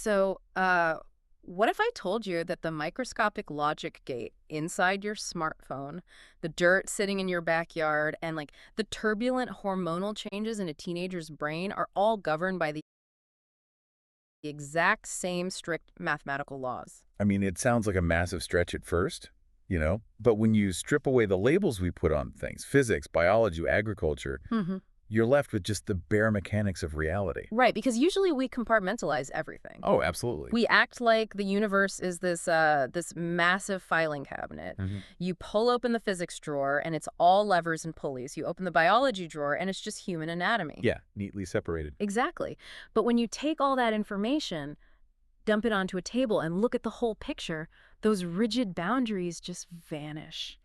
So, what if I told you that the microscopic logic gate inside your smartphone, the dirt sitting in your backyard, and like the turbulent hormonal changes in a teenager's brain are all governed by the exact same strict mathematical laws? I mean, it sounds like a massive stretch at first, but when you strip away the labels we put on things, physics, biology, agriculture, you're left with just the bare mechanics of reality. Right, because usually we compartmentalize everything. Oh, absolutely. We act like the universe is this massive filing cabinet. hmm You pull open the physics drawer and it's all levers and pulleys. You open the biology drawer and it's just human anatomy. Yeah, neatly separated. Exactly. But when you take all that information, dump it onto a table and look at the whole picture, those rigid boundaries just vanish.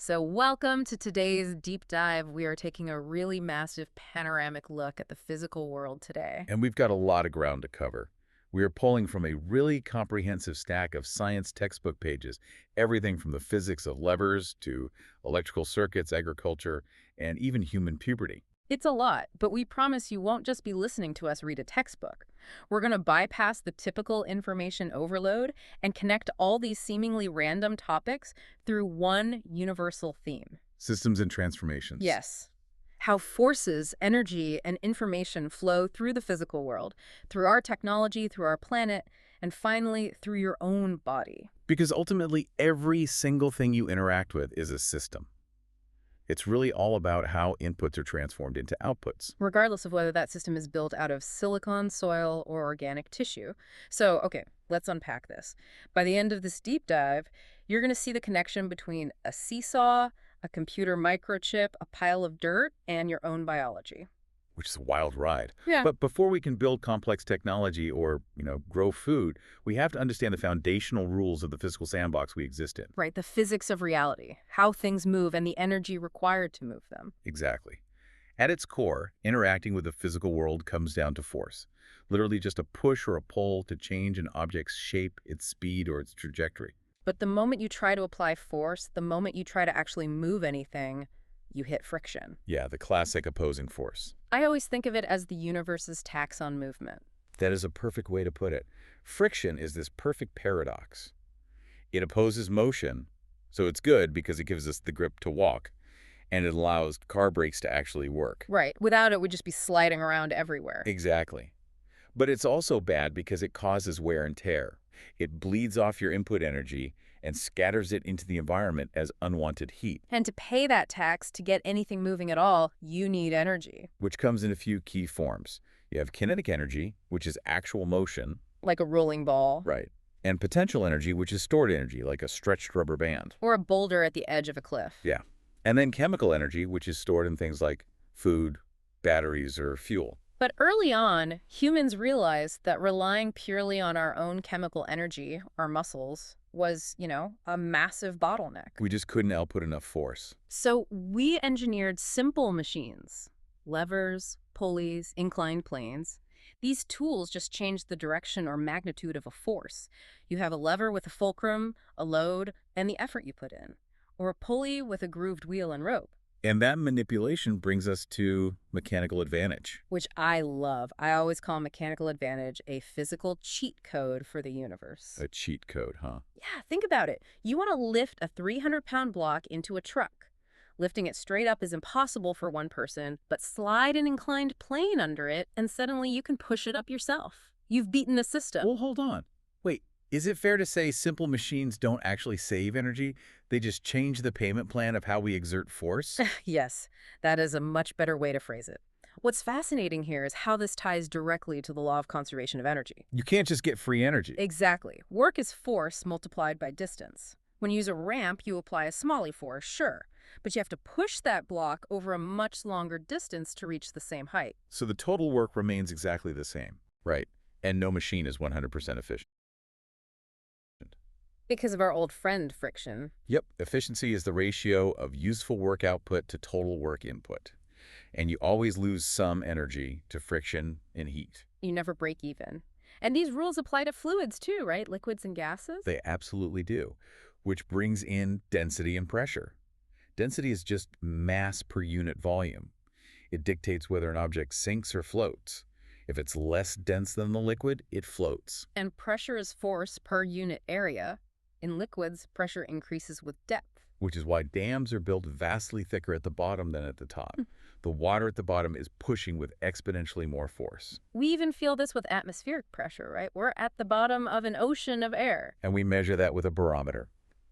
So welcome to today's deep dive. We are taking a really massive panoramic look at the physical world today. And we've got a lot of ground to cover. We are pulling from a really comprehensive stack of science textbook pages, everything from the physics of levers to electrical circuits, agriculture, and even human puberty. It's a lot, but we promise you won't just be listening to us read a textbook. We're going to bypass the typical information overload and connect all these seemingly random topics through one universal theme. Systems and transformations. Yes. How forces, energy, and information flow through the physical world, through our technology, through our planet, and finally, through your own body. Because ultimately, every single thing you interact with is a system. It's really all about how inputs are transformed into outputs. Regardless of whether that system is built out of silicon, soil, or organic tissue. So, okay, let's unpack this. By the end of this deep dive, you're going to see the connection between a seesaw, a computer microchip, a pile of dirt, and your own biology. Which is a wild ride. Yeah. But before we can build complex technology or, grow food, we have to understand the foundational rules of the physical sandbox we exist in. Right, the physics of reality, how things move, and the energy required to move them. Exactly. At its core, interacting with the physical world comes down to force. Literally just a push or a pull to change an object's shape, its speed, or its trajectory. But the moment you try to apply force, the moment you try to actually move anything, you hit friction. Yeah, the classic opposing force. I always think of it as the universe's tax on movement. That is a perfect way to put it. Friction is this perfect paradox. It opposes motion, so it's good because it gives us the grip to walk, and it allows car brakes to actually work. Right. Without it, we'd just be sliding around everywhere. Exactly. But it's also bad because it causes wear and tear. It bleeds off your input energy and scatters it into the environment as unwanted heat, And to pay that tax, to get anything moving at all, you need energy. which comes in a few key forms. You have kinetic energy, which is actual motion, Like a rolling ball. right, and potential energy, which is stored energy, like a stretched rubber band. Or a boulder at the edge of a cliff. Yeah. And then chemical energy, which is stored in things like food, batteries, or fuel. But early on, humans realized that relying purely on our own chemical energy, our muscles, was, a massive bottleneck. We just couldn't output enough force. So we engineered simple machines, levers, pulleys, inclined planes. These tools just change the direction or magnitude of a force. You have a lever with a fulcrum, a load, and the effort you put in. Or a pulley with a grooved wheel and rope, And that manipulation brings us to mechanical advantage. which I love. I always call mechanical advantage a physical cheat code for the universe. A cheat code, huh? Yeah, think about it. You want to lift a 300-pound block into a truck. Lifting it straight up is impossible for one person, but slide an inclined plane under it, and suddenly you can push it up yourself. You've beaten the system. Well, hold on. Wait, is it fair to say simple machines don't actually save energy? They just change the payment plan of how we exert force? Yes, that is a much better way to phrase it. What's fascinating here is how this ties directly to the law of conservation of energy. You can't just get free energy. Exactly. Work is force multiplied by distance. When you use a ramp, you apply a small force, sure, but you have to push that block over a much longer distance to reach the same height. So the total work remains exactly the same. Right. And no machine is 100% efficient. Because of our old friend, friction. Yep, efficiency is the ratio of useful work output to total work input. And you always lose some energy to friction and heat. You never break even. And these rules apply to fluids too, right? Liquids and gases? They absolutely do, which brings in density and pressure. Density is just mass per unit volume. It dictates whether an object sinks or floats. If it's less dense than the liquid, it floats, And pressure is force per unit area. In liquids, pressure increases with depth. which is why dams are built vastly thicker at the bottom than at the top. The water at the bottom is pushing with exponentially more force. We even feel this with atmospheric pressure, right? We're at the bottom of an ocean of air. And we measure that with a barometer.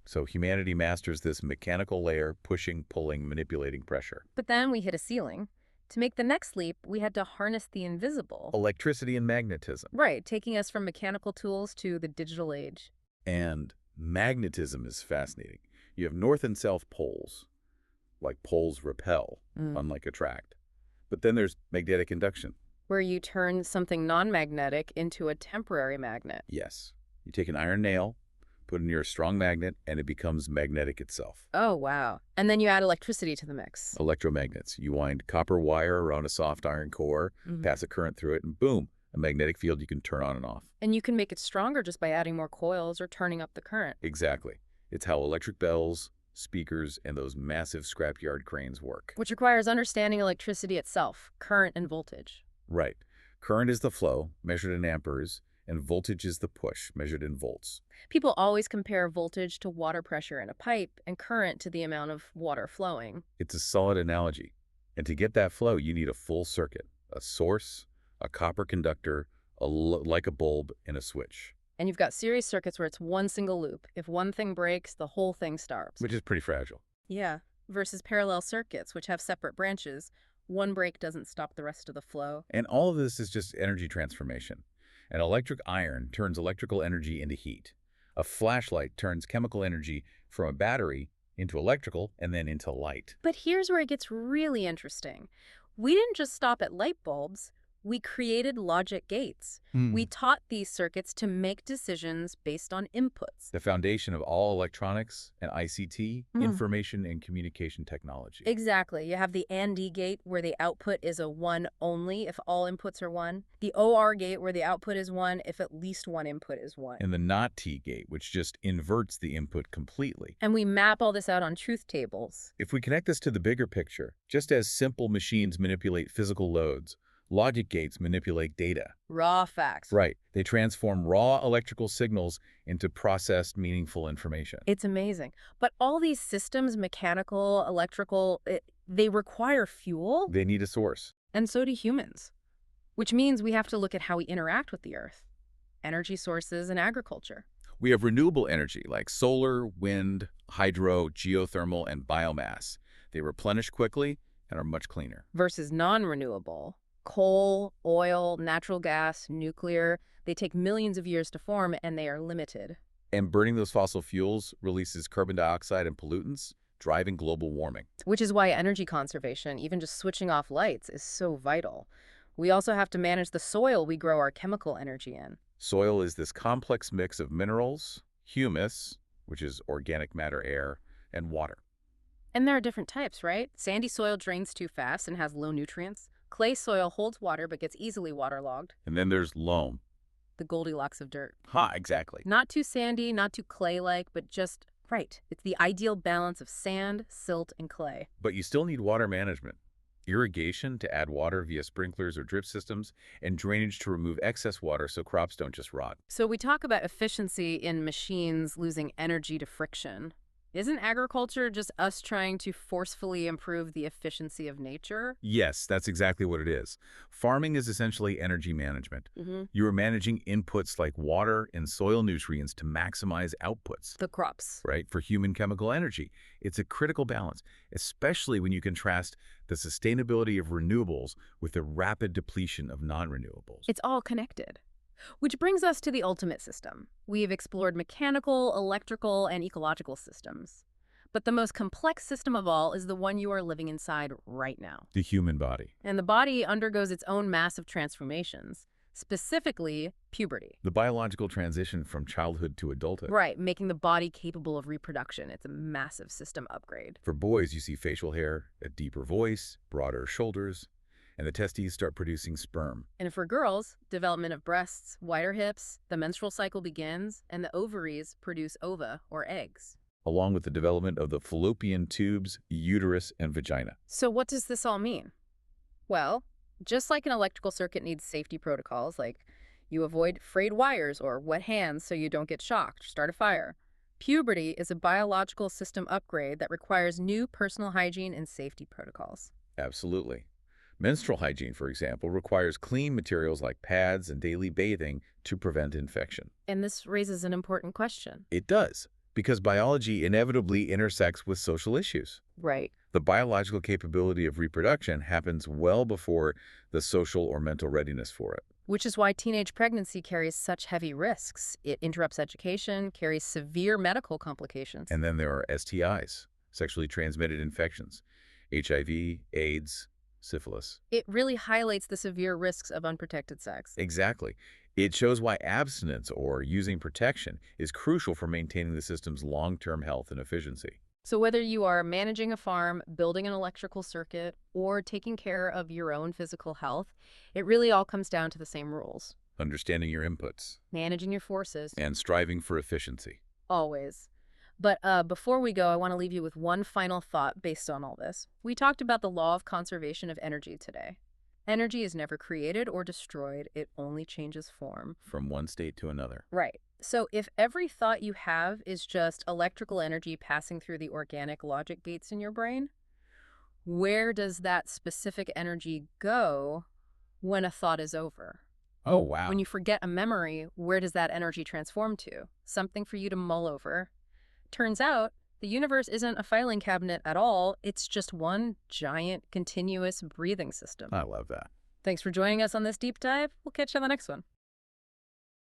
So humanity masters this mechanical layer, pushing, pulling, manipulating pressure. But then we hit a ceiling. To make the next leap, we had to harness the invisible. Electricity and magnetism. Right, taking us from mechanical tools to the digital age. And magnetism is fascinating. You have north and south poles. Like poles repel, unlike attract. But then there's magnetic induction. Where you turn something non-magnetic into a temporary magnet. Yes. You take an iron nail, put it near a strong magnet, and it becomes magnetic itself. Oh, wow. And then you add electricity to the mix. Electromagnets. You wind copper wire around a soft iron core, pass a current through it, and boom, a magnetic field you can turn on and off. And you can make it stronger just by adding more coils or turning up the current. Exactly. It's how electric bells, speakers, and those massive scrapyard cranes work. Which requires understanding electricity itself, current and voltage. Right. Current is the flow, measured in amperes, and voltage is the push, measured in volts. People always compare voltage to water pressure in a pipe and current to the amount of water flowing. It's a solid analogy. And to get that flow, you need a full circuit, a source, a copper conductor, like a bulb, and a switch. And you've got series circuits where it's one single loop. If one thing breaks, the whole thing starts. Which is pretty fragile. Yeah, versus parallel circuits, which have separate branches. One break doesn't stop the rest of the flow. And all of this is just energy transformation. An electric iron turns electrical energy into heat. A flashlight turns chemical energy from a battery into electrical and then into light. But here's where it gets really interesting. We didn't just stop at light bulbs. We created logic gates. We taught these circuits to make decisions based on inputs. The foundation of all electronics and ICT, information and communication technology. Exactly. You have the AND gate where the output is a 1 only if all inputs are 1. The OR gate where the output is 1 if at least one input is 1. And the not T gate, which just inverts the input completely. And we map all this out on truth tables. If we connect this to the bigger picture, just as simple machines manipulate physical loads, logic gates manipulate data. Raw facts. Right. They transform raw electrical signals into processed, meaningful information. It's amazing. But all these systems, mechanical, electrical, they require fuel. They need a source. And so do humans. Which means we have to look at how we interact with the Earth. Energy sources and agriculture. We have renewable energy like solar, wind, hydro, geothermal, and biomass. They replenish quickly and are much cleaner. Versus non-renewable. Coal, oil, natural gas, nuclear, they take millions of years to form and they are limited. And burning those fossil fuels releases carbon dioxide and pollutants, driving global warming. Which is why energy conservation, even just switching off lights, is so vital. We also have to manage the soil we grow our chemical energy in. Soil is this complex mix of minerals, humus, which is organic matter air, and water. And there are different types, right? Sandy soil drains too fast and has low nutrients. Clay soil holds water but gets easily waterlogged. And then there's loam. The Goldilocks of dirt. Ha, exactly. Not too sandy, not too clay-like, but just right. It's the ideal balance of sand, silt, and clay. But you still need water management. Irrigation to add water via sprinklers or drip systems, and drainage to remove excess water so crops don't just rot. So we talk about efficiency in machines losing energy to friction. Isn't agriculture just us trying to forcefully improve the efficiency of nature? Yes, that's exactly what it is. Farming is essentially energy management. You are managing inputs like water and soil nutrients to maximize outputs. The crops. Right, for human chemical energy. It's a critical balance, especially when you contrast the sustainability of renewables with the rapid depletion of non-renewables. It's all connected. Which brings us to the ultimate system. We've explored mechanical, electrical, and ecological systems. But the most complex system of all is the one you are living inside right now. The human body. And the body undergoes its own massive transformations, specifically puberty. The biological transition from childhood to adulthood. Right, making the body capable of reproduction. It's a massive system upgrade. For boys, you see facial hair, a deeper voice, broader shoulders, and the testes start producing sperm. And for girls, development of breasts, wider hips, the menstrual cycle begins, and the ovaries produce ova, or eggs. Along with the development of the fallopian tubes, uterus, and vagina. So what does this all mean? Well, Just like an electrical circuit needs safety protocols, like you avoid frayed wires or wet hands so you don't get shocked or start a fire. Puberty is a biological system upgrade that requires new personal hygiene and safety protocols. Absolutely. Menstrual hygiene, for example, requires clean materials like pads and daily bathing to prevent infection. And this raises an important question. It does, because biology inevitably intersects with social issues. Right. The biological capability of reproduction happens well before the social or mental readiness for it. Which is why teenage pregnancy carries such heavy risks. It interrupts education, carries severe medical complications. And then there are STIs, sexually transmitted infections, HIV, AIDS, syphilis. It really highlights the severe risks of unprotected sex. Exactly. It shows why abstinence or using protection is crucial for maintaining the system's long-term health and efficiency. So whether you are managing a farm, building an electrical circuit, or taking care of your own physical health, it really all comes down to the same rules. Understanding your inputs Managing your forces, and striving for efficiency. always. But before we go, I want to leave you with one final thought based on all this. We talked about the law of conservation of energy today. Energy is never created or destroyed. It only changes form. From one state to another. Right. So if every thought you have is just electrical energy passing through the organic logic gates in your brain, where does that specific energy go when a thought is over? Oh, wow. When you forget a memory, where does that energy transform to? Something for you to mull over. Turns out, the universe isn't a filing cabinet at all. It's just one giant, continuous breathing system. I love that. Thanks for joining us on this deep dive. We'll catch you on the next one.